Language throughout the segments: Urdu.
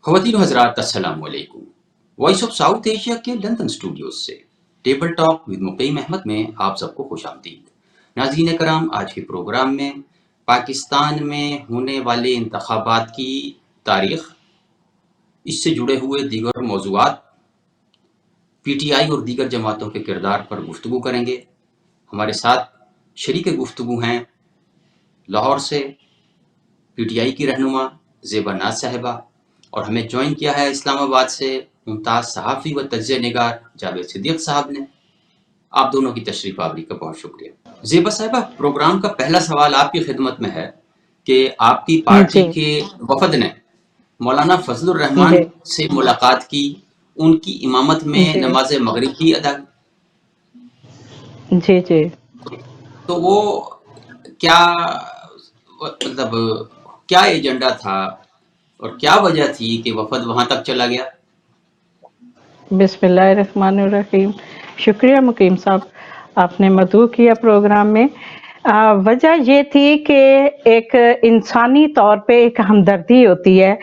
خواتین و حضرات السلام علیکم۔ وائس آف ساؤتھ ایشیا کے لندن اسٹوڈیوز سے ٹیبل ٹاک ود مقیم احمد میں آپ سب کو خوش آمدید۔ ناظرین کرام، آج کے پروگرام میں پاکستان میں ہونے والے انتخابات کی تاریخ، اس سے جڑے ہوئے دیگر موضوعات، پی ٹی آئی اور دیگر جماعتوں کے کردار پر گفتگو کریں گے۔ ہمارے ساتھ شریک گفتگو ہیں لاہور سے پی ٹی آئی کی رہنما زیبا ناز صاحبہ، اور ہمیں جوائن کیا ہے اسلام آباد سے ممتاز صحافی و تجزیہ نگار جاوید صدیق صاحب نے۔ آپ دونوں کی تشریف آوری کا بہت شکریہ۔ زیبا صاحبہ، پروگرام کا پہلا سوال آپ کی خدمت میں ہے کہ آپ کی پارٹی جی کے وفد نے مولانا فضل الرحمان جی سے ملاقات کی، ان کی امامت میں جی نماز مغرب کی ادا، جی جی تو وہ کیا مطلب کیا ایجنڈا تھا اور کیا وجہ تھی کہ وفد وہاں تک چلا گیا؟ بسم اللہ الرحمن الرحیم۔ شکریہ مقیم صاحب، آپ نے مدعو کیا پروگرام میں۔ وجہ یہ تھی کہ ایک انسانی طور پہ ایک ہمدردی ہوتی ہے۔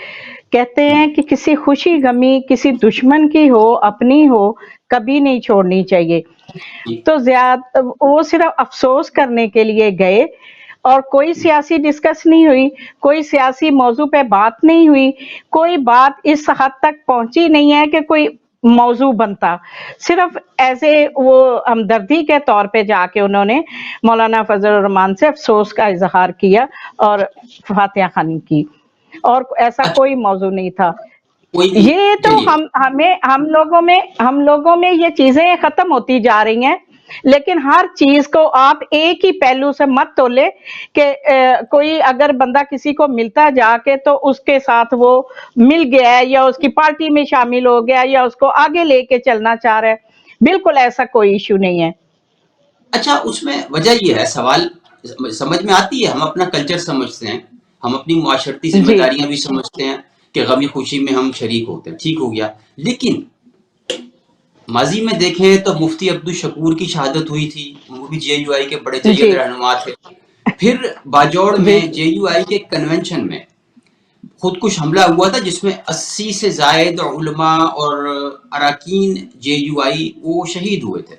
کہتے ہیں کہ کسی خوشی غمی کسی دشمن کی ہو اپنی ہو کبھی نہیں چھوڑنی چاہیے۔ جی تو وہ صرف افسوس کرنے کے لیے گئے اور کوئی سیاسی ڈسکس نہیں ہوئی، کوئی سیاسی موضوع پہ بات نہیں ہوئی، کوئی بات اس حد تک پہنچی نہیں ہے کہ کوئی موضوع بنتا۔ صرف ایسے وہ ہمدردی کے طور پہ جا کے انہوں نے مولانا فضل الرحمان سے افسوس کا اظہار کیا اور فاتحہ خوانی کی، اور ایسا اچھا، کوئی موضوع نہیں تھا۔ کوئی یہ نہیں، تو چلیے ہم لوگوں میں یہ چیزیں ختم ہوتی جا رہی ہیں، لیکن ہر چیز کو آپ ایک ہی پہلو سے مت تولے کہ کوئی اگر بندہ کسی کو ملتا جا کے تو اس کے ساتھ وہ مل گیا ہے یا اس کی پارٹی میں شامل ہو گیا یا اس کو آگے لے کے چلنا چاہ رہا ہے، بالکل ایسا کوئی ایشو نہیں ہے۔ اچھا، اس میں وجہ یہ ہے، سوال سمجھ میں آتی ہے، ہم اپنا کلچر سمجھتے ہیں، ہم اپنی معاشرتی ذمہ جی داریاں بھی سمجھتے ہیں کہ غمی خوشی میں ہم شریک ہوتے ہیں، ٹھیک ہو گیا، لیکن ماضی میں دیکھیں تو مفتی عبدالشکور کی شہادت ہوئی تھی، وہ بھی جے یو آئی کے بڑے جید جی رہنما تھے۔ پھر باجوڑ جی میں جے یو آئی کے کنونشن میں خودکش حملہ ہوا تھا، جس میں 80 سے زائد علماء اور اراکین جے یو آئی وہ شہید ہوئے تھے۔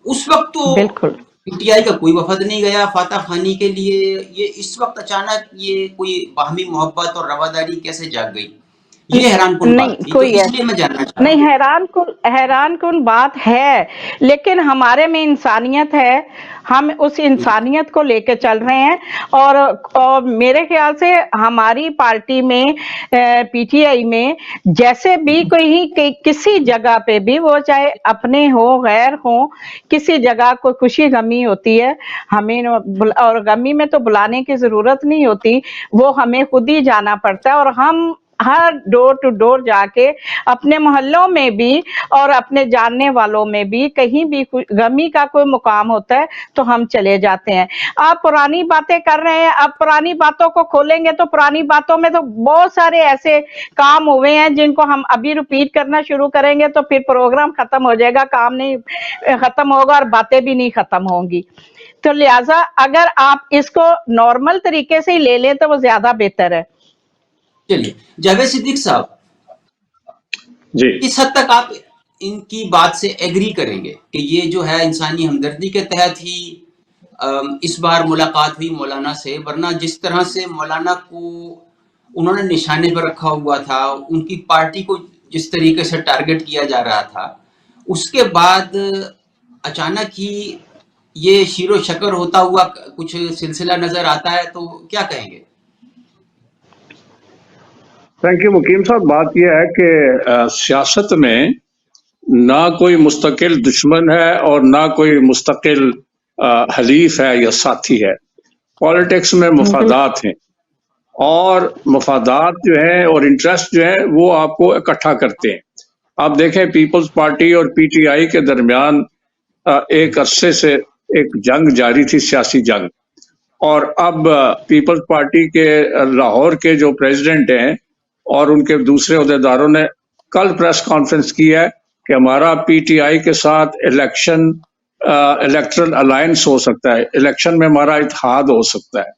اس وقت تو بالکل پی ٹی آئی کا کوئی وفد نہیں گیا فاتح خوانی کے لیے، یہ اس وقت اچانک یہ کوئی باہمی محبت اور رواداری کیسے جاگ گئی؟ یہ حیران کن نہیں بات تھی، تو کوئی اس ہے لیے میں جاننا چاہ رہا نہیں، ہوں۔ حیران کن بات ہے، لیکن ہمارے میں انسانیت ہے، ہم اس انسانیت کو لے کے چل رہے ہیں، اور میرے خیال سے ہماری پارٹی میں پی ٹی آئی میں جیسے بھی کسی جگہ پہ بھی وہ چاہے اپنے ہو غیر ہو، کسی جگہ کوئی خوشی غمی ہوتی ہے، ہمیں اور غمی میں تو بلانے کی ضرورت نہیں ہوتی، وہ ہمیں خود ہی جانا پڑتا ہے، اور ہم ہر ڈور ٹو ڈور جا کے اپنے محلوں میں بھی اور اپنے جاننے والوں میں بھی کہیں بھی غمی کا کوئی مقام ہوتا ہے تو ہم چلے جاتے ہیں۔ آپ پرانی باتیں کر رہے ہیں، اب پرانی باتوں کو کھولیں گے تو پرانی باتوں میں تو بہت سارے ایسے کام ہوئے ہیں جن کو ہم ابھی ریپیٹ کرنا شروع کریں گے تو پھر پروگرام ختم ہو جائے گا، کام نہیں ختم ہوگا اور باتیں بھی نہیں ختم ہوں گی۔ تو لہٰذا اگر آپ اس کو نارمل طریقے سے ہی لے لیں تو وہ زیادہ بہتر ہے۔ چلیے جاوید صدیق صاحب، جی کس حد تک آپ ان کی بات سے ایگری کریں گے کہ یہ جو ہے انسانی ہمدردی کے تحت ہی اس بار ملاقات ہوئی مولانا سے، ورنہ جس طرح سے مولانا کو انہوں نے نشانے پر رکھا ہوا تھا، ان کی پارٹی کو جس طریقے سے ٹارگٹ کیا جا رہا تھا، اس کے بعد اچانک ہی یہ شیر و شکر ہوتا ہوا کچھ سلسلہ نظر آتا ہے، تو کیا کہیں گے؟ تھینک یو مقیم صاحب۔ بات یہ ہے کہ سیاست میں نہ کوئی مستقل دشمن ہے اور نہ کوئی مستقل حلیف ہے یا ساتھی ہے۔ پالیٹکس میں مفادات ہیں، اور مفادات جو ہیں اور انٹرسٹ جو ہیں وہ آپ کو اکٹھا کرتے ہیں۔ آپ دیکھیں پیپلز پارٹی اور پی ٹی آئی کے درمیان ایک عرصے سے ایک جنگ جاری تھی، سیاسی جنگ، اور اب پیپلز پارٹی کے لاہور کے جو پریزیڈنٹ ہیں اور ان کے دوسرے عہدیداروں نے کل پریس کانفرنس کی ہے کہ ہمارا پی ٹی آئی کے ساتھ الیکٹرل الائنس ہو سکتا ہے، الیکشن میں ہمارا اتحاد ہو سکتا ہے۔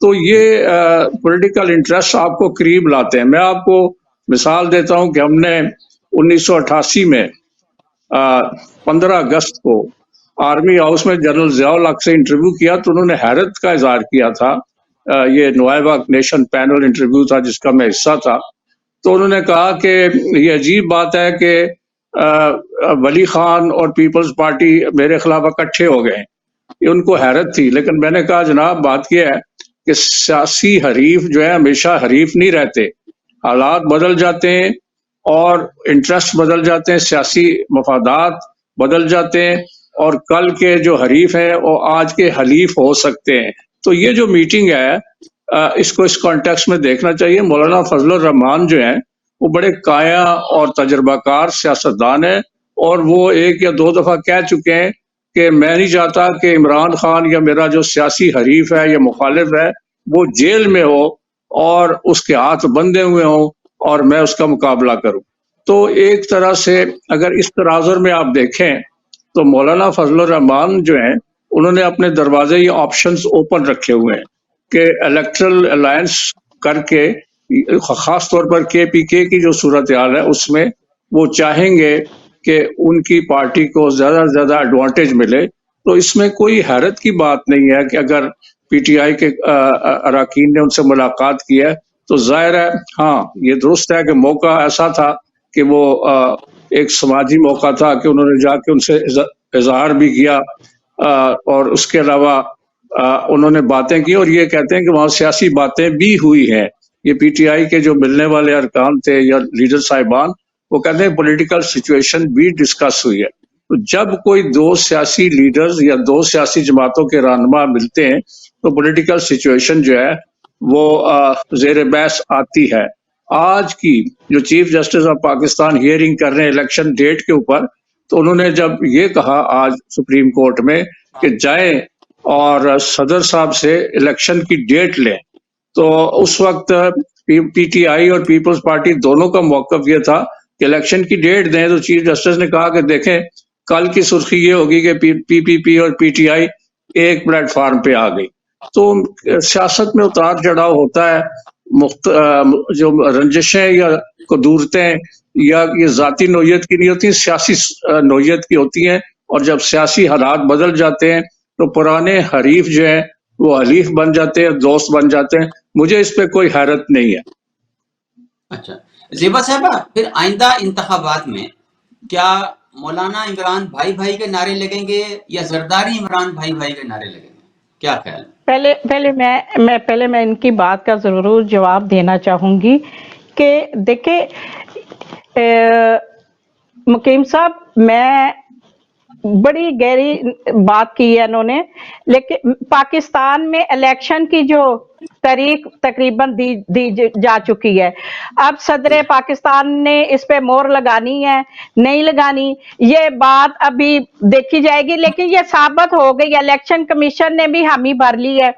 تو یہ پولیٹیکل انٹرسٹ آپ کو قریب لاتے ہیں۔ میں آپ کو مثال دیتا ہوں کہ ہم نے 1988 میں 15 اگست کو آرمی ہاؤس میں جنرل ضیاء الحق سے انٹرویو کیا تو انہوں نے حیرت کا اظہار کیا تھا. یہ نوائبہ نیشن پینل انٹرویو تھا جس کا میں حصہ تھا. تو انہوں نے کہا کہ یہ عجیب بات ہے کہ ولی خان اور پیپلز پارٹی میرے خلاف اکٹھے ہو گئے. یہ ان کو حیرت تھی. لیکن میں نے کہا جناب بات یہ ہے کہ سیاسی حریف جو ہے ہمیشہ حریف نہیں رہتے، حالات بدل جاتے ہیں اور انٹرسٹ بدل جاتے ہیں، سیاسی مفادات بدل جاتے ہیں، اور کل کے جو حریف ہیں وہ آج کے حلیف ہو سکتے ہیں. تو یہ جو میٹنگ ہے اس کو اس کانٹیکس میں دیکھنا چاہیے. مولانا فضل الرحمان جو ہیں وہ بڑے کایا اور تجربہ کار سیاستدان ہیں، اور وہ ایک یا دو دفعہ کہہ چکے ہیں کہ میں نہیں چاہتا کہ عمران خان یا میرا جو سیاسی حریف ہے یا مخالف ہے وہ جیل میں ہو اور اس کے ہاتھ بندھے ہوئے ہوں اور میں اس کا مقابلہ کروں. تو ایک طرح سے اگر اس تناظر میں آپ دیکھیں تو مولانا فضل الرحمان جو ہیں انہوں نے اپنے دروازے یہ آپشنز اوپن رکھے ہوئے ہیں کہ الیکٹرل الائنس کر کے، خاص طور پر کے پی کے کی جو صورتحال ہے اس میں وہ چاہیں گے کہ ان کی پارٹی کو زیادہ سے زیادہ ایڈوانٹیج ملے. تو اس میں کوئی حیرت کی بات نہیں ہے کہ اگر پی ٹی آئی کے اراکین نے ان سے ملاقات کی ہے تو ظاہر ہے ہاں یہ درست ہے کہ موقع ایسا تھا کہ وہ ایک سماجی موقع تھا کہ انہوں نے جا کے ان سے اظہار بھی کیا، اور اس کے علاوہ انہوں نے باتیں کی، اور یہ کہتے ہیں کہ وہاں سیاسی باتیں بھی ہوئی ہیں. یہ پی ٹی آئی کے جو ملنے والے ارکان تھے یا لیڈر صاحبان وہ کہتے ہیں پولیٹیکل سچویشن بھی ڈسکس ہوئی ہے. تو جب کوئی دو سیاسی لیڈرز یا دو سیاسی جماعتوں کے رہنما ملتے ہیں تو پولیٹیکل سچویشن جو ہے وہ زیر بحث آتی ہے. آج کی جو chief justice of Pakistan hearing کر رہے ہیں الیکشن ڈیٹ کے اوپر، تو انہوں نے جب یہ کہا آج سپریم کورٹ میں کہ جائیں اور صدر صاحب سے الیکشن کی ڈیٹ لیں، تو اس وقت پی ٹی آئی اور پیپلز پارٹی دونوں کا موقف یہ تھا کہ الیکشن کی ڈیٹ دیں. تو چیف جسٹس نے کہا کہ دیکھیں کل کی سرخی یہ ہوگی کہ پی پی پی اور پی ٹی آئی ایک پلیٹ فارم پہ آ گئی. تو سیاست میں اتار چڑھاؤ ہوتا ہے، جو رنجشیں یا قدورتیں یا یہ ذاتی نوعیت کی نہیں ہوتی، سیاسی نوعیت کی ہوتی ہیں، اور جب سیاسی حالات بدل جاتے ہیں تو پرانے حریف جو ہیں وہ حلیف بن جاتے ہیں، دوست بن جاتے ہیں. مجھے اس پہ کوئی حیرت نہیں ہے. اچھا زیبا صاحبہ، پھر آئندہ انتخابات میں کیا مولانا عمران بھائی بھائی کے نعرے لگیں گے یا زرداری عمران بھائی بھائی کے نعرے لگیں گے؟ کیا خیال ہے؟ پہلے میں ان کی بات کا ضرور جواب دینا چاہوں گی کہ دیکھیں مقیم صاحب، میں بڑی گہری بات کی ہے انہوں نے، لیکن پاکستان میں الیکشن کی جو تاریخ تقریباً دی جا چکی ہے. اب صدر پاکستان نے اس پہ مہر لگانی ہے نہیں لگانی یہ بات ابھی دیکھی جائے گی، لیکن یہ ثابت ہو گئی، الیکشن کمیشن نے بھی حامی بھر لی ہے،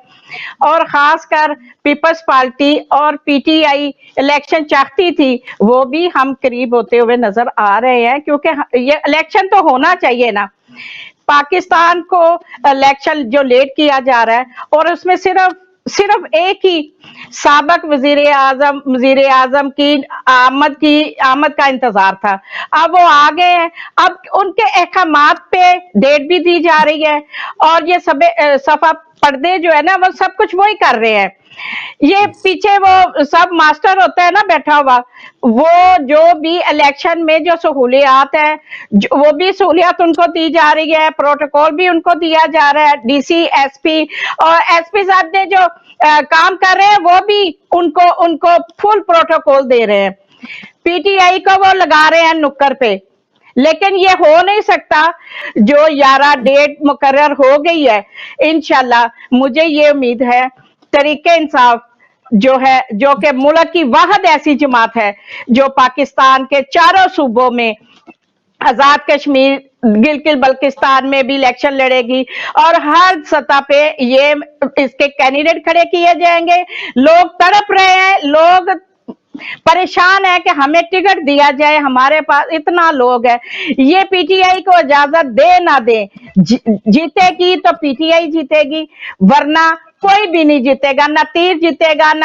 اور خاص کر پیپلز پارٹی اور پی ٹی آئی الیکشن چاہتی تھی، وہ بھی ہم قریب ہوتے ہوئے نظر آ رہے ہیں، کیونکہ یہ الیکشن تو ہونا چاہیے نا. پاکستان کو الیکشن جو لیٹ کیا جا رہا ہے، اور اس میں صرف ایک ہی سابق وزیر اعظم کی آمد کا انتظار تھا. اب وہ آ گئے ہیں، اب ان کے احکامات پہ ڈیٹ بھی دی جا رہی ہے، اور یہ سب صفحہ پردے جو ہے نا وہ سب کچھ وہی کر رہے ہیں. یہ پیچھے وہ سب ماسٹر ہوتا ہے نا بیٹھا ہوا، وہ جو بھی الیکشن میں جو سہولیات ہیں وہ بھی سہولیات ان کو دی جا رہی ہے، پروٹوکول بھی ان کو دیا جا رہا ہے. ڈی سی ایس پی اور ایس پی صاحب نے جو کام کر رہے ہیں وہ بھی ان کو فل پروٹوکول دے رہے ہیں. پی ٹی آئی کو وہ لگا رہے ہیں نکر پہ، لیکن یہ ہو نہیں سکتا. جو 11 ڈیٹ مقرر ہو گئی ہے، انشاءاللہ مجھے یہ امید ہے تحریک انصاف جو کہ ملک کی واحد ایسی جماعت ہے جو پاکستان کے چاروں صوبوں میں آزاد کشمیر، گلگت بلتستان میں بھی الیکشن لڑے گی، اور ہر سطح پہ یہ اس کے کینڈیڈیٹ کھڑے کیے جائیں گے. لوگ تڑپ رہے ہیں، لوگ پریشان ہے کہ ہمیں ٹکٹ دیا جائے، ہمارے پاس اتنا لوگ ہے. یہ پی ٹی آئی کو اجازت دے نہ دے، جیتے گی تو پی ٹی آئی جیتے گی، ورنہ کوئی بھی نہیں جیتے گا، نہ تیر جیتے گا، نہ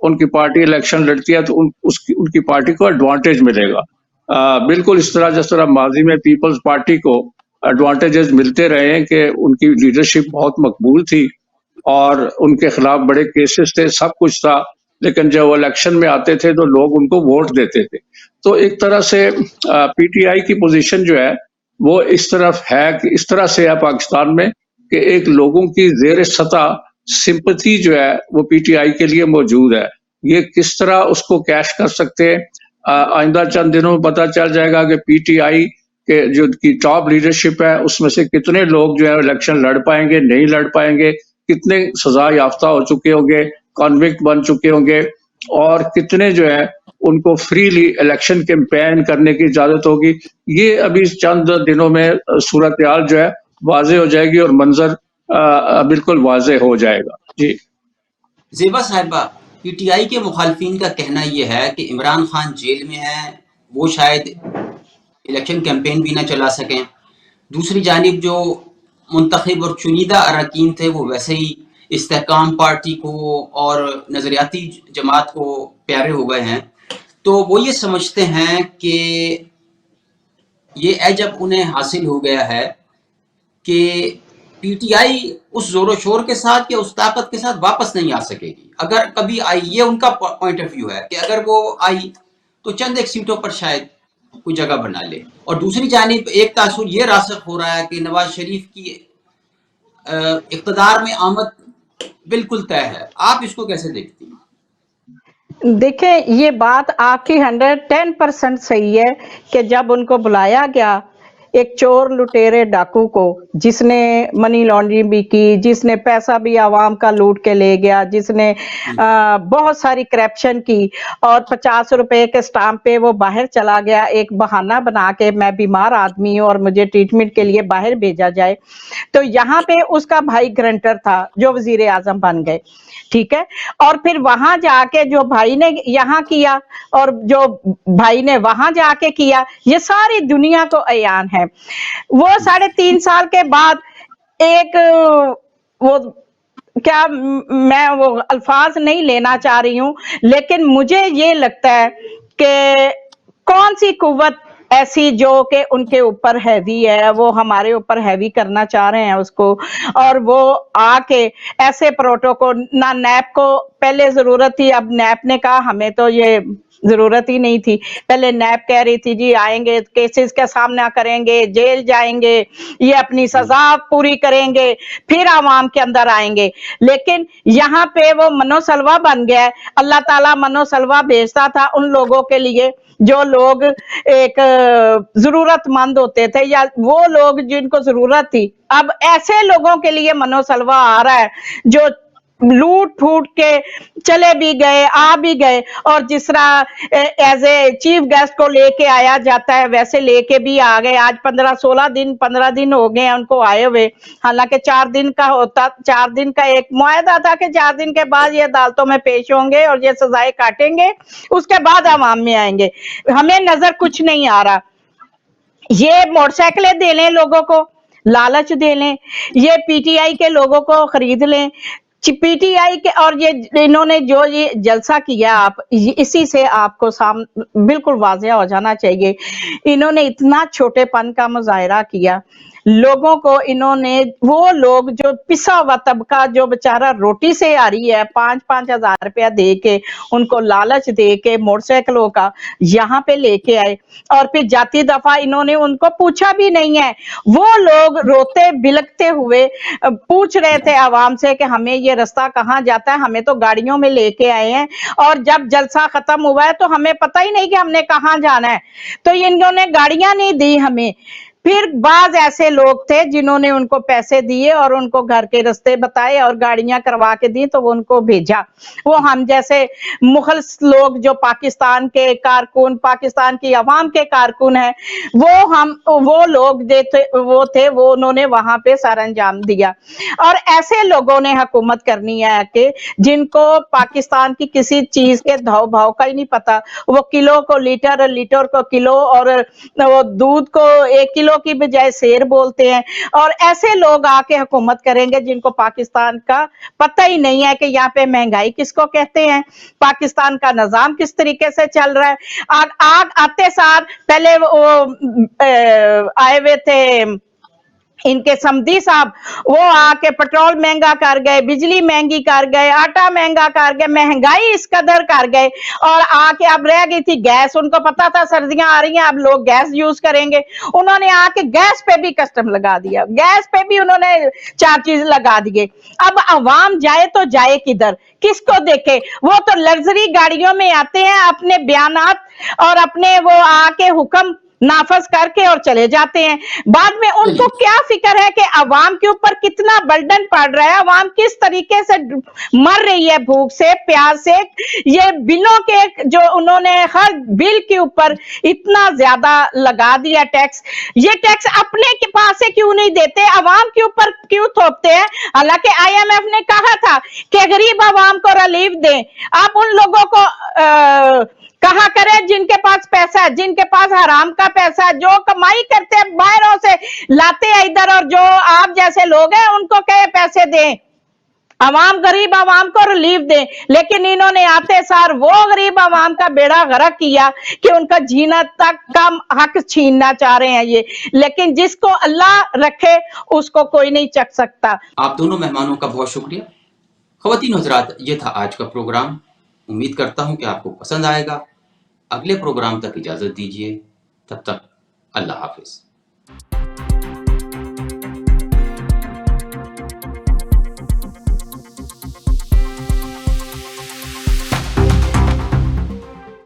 ان کی پارٹی الیکشن لڑتی ہے تو ان کی پارٹی کو ایڈوانٹیج ملے گا. بالکل اس طرح جس طرح ماضی میں پیپلز پارٹی کو ایڈوانٹیجز ملتے رہے ہیں کہ ان کی لیڈرشپ بہت مقبول تھی اور ان کے خلاف بڑے کیسز تھے، سب کچھ تھا، لیکن جب وہ الیکشن میں آتے تھے تو لوگ ان کو ووٹ دیتے تھے. تو ایک طرح سے پی ٹی آئی کی پوزیشن جو ہے وہ اس طرف ہے کہ اس طرح سے ہے پاکستان میں کہ ایک لوگوں کی زیر سطح سمپتھی جو ہے وہ پی ٹی آئی کے لیے موجود ہے. یہ کس طرح اس کو کیش کر سکتے ہیں آئندہ چند دنوں میں پتہ چل جائے گا کہ پی ٹی آئی کے جو کی ٹاپ لیڈرشپ ہے اس میں سے کتنے لوگ جو ہے الیکشن لڑ پائیں گے، نہیں لڑ پائیں گے، کتنے سزا یافتہ ہو چکے ہوں گے، کانوکٹ بن چکے ہوں گے، اور کتنے جو ہے ان کو فریلی الیکشن کیمپین کرنے کی اجازت ہوگی. یہ ابھی چند دنوں میں صورتحال جو ہے واضح ہو جائے گی اور منظر بالکل واضح ہو جائے گا. جی زیبا صاحبہ، پی ٹی آئی کے مخالفین کا کہنا یہ ہے کہ عمران خان جیل میں ہیں، وہ شاید الیکشن کیمپین بھی نہ چلا سکیں. دوسری جانب جو منتخب اور چنیدہ اراکین تھے وہ ویسے ہی استحکام پارٹی کو اور نظریاتی جماعت کو پیارے ہو گئے ہیں. تو وہ یہ سمجھتے ہیں کہ یہ ایجب انہیں حاصل ہو گیا ہے کہ پی ٹی آئی اس زور و شور کے ساتھ یا اس طاقت کے ساتھ واپس نہیں آ سکے گی. اگر کبھی آئی، یہ ان کا پوائنٹ آف ویو ہے کہ اگر وہ آئی تو چند ایک سیٹوں پر شاید کوئی جگہ بنا لے. اور دوسری جانب ایک تاثر یہ راسخ ہو رہا ہے کہ نواز شریف کی اقتدار میں آمد بالکل طے ہے. آپ اس کو کیسے دیکھتی ہیں؟ دیکھیں، یہ بات آپ کی 110% صحیح ہے کہ جب ان کو بلایا گیا ایک چور لٹیرے ڈاکو کو، جس نے منی لانڈرنگ بھی کی، جس نے پیسہ بھی عوام کا لوٹ کے لے گیا، جس نے بہت ساری کرپشن کی، اور 50 روپے کے سٹامپ پہ وہ باہر چلا گیا ایک بہانہ بنا کے میں بیمار آدمی ہوں اور مجھے ٹریٹمنٹ کے لیے باہر بھیجا جائے. تو یہاں پہ اس کا بھائی گرنٹر تھا جو وزیر اعظم بن گئے، ٹھیک ہے. اور پھر وہاں جا کے جو بھائی نے یہاں کیا اور جو بھائی نے وہاں جا کے کیا، یہ ساری دنیا کو عیان ہے. وہ 3.5 سال کے بعد ایک وہ کیا، میں وہ الفاظ نہیں لینا چاہ رہی ہوں، لیکن مجھے یہ لگتا ہے کہ کون سی قوت ایسی جو کہ ان کے اوپر ہیوی ہے، وہ ہمارے اوپر ہیوی کرنا چاہ رہے ہیں اس کو، اور وہ آ کے ایسے پروٹوکول، نہ نیب کو پہلے ضرورت تھی، اب نیب نے کہا ہمیں تو یہ ضرورت ہی نہیں تھی. پہلے نیب کہہ رہی تھی جی آئیں گے، کیسز کا سامنا کریں گے، جیل جائیں گے، یہ اپنی سزا پوری کریں گے، پھر عوام کے اندر آئیں گے. لیکن یہاں پہ وہ منو سلوا بن گیا ہے. اللہ تعالیٰ منو سلوا بھیجتا تھا ان لوگوں کے لیے جو لوگ ایک ضرورت مند ہوتے تھے یا وہ لوگ جن کو ضرورت تھی. اب ایسے لوگوں کے لیے منو سلوا آ رہا ہے جو لوٹ پھوٹ کے چلے بھی گئے، آ بھی گئے، اور جس طرح ایز اے چیف گیسٹ کو لے کے آیا جاتا ہے ویسے لے کے بھی آ گئے. آج 15 دن ہو گئے ان کو آئے ہوئے، حالانکہ 4 دن کا ہوتا، 4 دن کا ایک معاہدہ تھا کہ 4 دن کے بعد یہ عدالتوں میں پیش ہوں گے اور یہ سزائیں کاٹیں گے، اس کے بعد عوام میں آئیں گے. ہمیں نظر کچھ نہیں آ رہا. یہ موٹر سائیکلیں دے لیں لوگوں کو، لالچ دے لیں، یہ پی ٹی آئی کے لوگوں کو خرید لیں. پی ٹی آئی کے اور یہ انہوں نے جو یہ جلسہ کیا، آپ اسی سے آپ کو بالکل واضح ہو جانا چاہیے. انہوں نے اتنا چھوٹے پن کا مظاہرہ کیا لوگوں کو. انہوں نے وہ لوگ جو پسا ہوا طبقہ جو بیچارہ روٹی سے آ رہی ہے، 5-5 ہزار روپیہ دے کے ان کو لالچ دے کے موٹر سائیکلوں کا یہاں پہ لے کے آئے، اور پھر جاتی دفعہ انہوں نے ان کو پوچھا بھی نہیں ہے. وہ لوگ روتے بلکتے ہوئے پوچھ رہے تھے عوام سے کہ ہمیں یہ رستہ کہاں جاتا ہے، ہمیں تو گاڑیوں میں لے کے آئے ہیں، اور جب جلسہ ختم ہوا ہے تو ہمیں پتہ ہی نہیں کہ ہم نے کہاں جانا ہے. تو انہوں نے گاڑیاں نہیں دی ہمیں. پھر بعض ایسے لوگ تھے جنہوں نے ان کو پیسے دیے اور ان کو گھر کے رستے بتائے اور گاڑیاں کروا کے دی تو وہ ان کو بھیجا. وہ ہم جیسے مخلص لوگ جو پاکستان کے کارکن، پاکستان کی عوام کے کارکن ہیں، وہ لوگ وہ تھے، وہ انہوں نے وہاں پہ سر انجام دیا. اور ایسے لوگوں نے حکومت کرنی ہے کہ جن کو پاکستان کی کسی چیز کے دھاؤ بھاؤ کا ہی نہیں پتا. وہ کلو کو لیٹر، لیٹر کو کلو، اور وہ دودھ کو 1 کلو بلوں کی بجائے شیر بولتے ہیں, اور ایسے لوگ آ کے حکومت کریں گے جن کو پاکستان کا پتہ ہی نہیں ہے کہ یہاں پہ مہنگائی کس کو کہتے ہیں, پاکستان کا نظام کس طریقے سے چل رہا ہے. آگ آتے سار پہلے وہ آئے ہوئے تھے ان کے سمدھی صاحب, وہ آ کے پٹرول مہنگا کر گئے, بجلی مہنگی کر گئے, آٹا مہنگا کر گئے, مہنگائی اس قدر کر گئے, اور آ کے اب رہ گئی تھی گیس. ان کو پتا تھا سردیاں آ رہی ہیں اب لوگ گیس یوز کریں گے, انہوں نے آ کے گیس پہ بھی کسٹم لگا دیا, گیس پہ بھی انہوں نے 4 چیز لگا دیے. اب عوام جائے تو جائے کدھر, کس کو دیکھے؟ وہ تو لگژری گاڑیوں میں آتے ہیں, اپنے بیانات اور اپنے وہ آ کے حکم نافذ کر کے اور چلے جاتے ہیں. بعد میں ان کو کیا فکر ہے کہ عوام کے اوپر کتنا برڈن پڑ رہا ہے, عوام کس طریقے سے مر رہی ہے بھوک سے, پیاس سے. یہ بلوں کے جو انہوں نے ہر بل کے اوپر اتنا زیادہ لگا دیا ٹیکس, یہ ٹیکس اپنے کے پاس سے کیوں نہیں دیتے, عوام کے اوپر کیوں تھوپتے ہیں؟ حالانکہ IMF نے کہا تھا کہ غریب عوام کو ریلیف دیں. آپ ان لوگوں کو کہا کرے جن کے پاس پیسہ ہے, جن کے پاس حرام کا پیسہ ہے, جو کمائی کرتے ہیں باہروں سے لاتے ہیں ادھر, اور جو آپ جیسے لوگ ہیں ان کو کہے پیسے دیں, عوام غریب عوام کو ریلیف دیں. لیکن انہوں نے آتے سار وہ غریب عوام کا بیڑا غرق کیا کہ ان کا جینا تک کا حق چھیننا چاہ رہے ہیں یہ. لیکن جس کو اللہ رکھے اس کو کوئی نہیں چک سکتا. آپ دونوں مہمانوں کا بہت شکریہ. خواتین حضرات, یہ تھا آج کا پروگرام. امید کرتا ہوں کہ آپ کو پسند آئے گا. اگلے پروگرام تک اجازت دیجیے, تب تک اللہ حافظ.